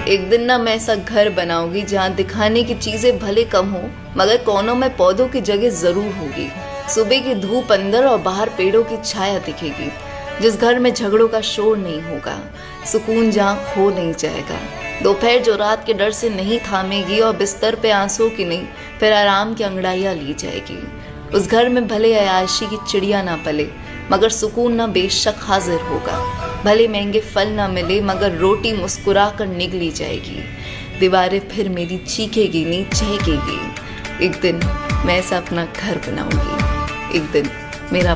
एक दिन ना मैं ऐसा घर बनाऊंगी जहाँ दिखाने की चीजें भले कम हो मगर कोनों में पौधों की जगह जरूर होगी। सुबह की धूप अंदर और बाहर पेड़ों की छाया दिखेगी। जिस घर में झगड़ों का शोर नहीं होगा, सुकून जहाँ खो नहीं जाएगा। दोपहर जो रात के डर से नहीं थामेगी और बिस्तर पे आंसू की नहीं फिर आराम की अंगड़ाइयाँ ली जाएगी। उस घर में भले अयाशी की चिड़िया ना पले मगर सुकून ना बेशक हाजिर होगा। भले महंगे फल ना मिले मगर रोटी मुस्कुरा कर निगली जाएगी। दीवारें फिर मेरी चीखेगी नहीं चहकेगी। एक दिन मैं ऐसा अपना घर बनाऊंगी। एक दिन मेरा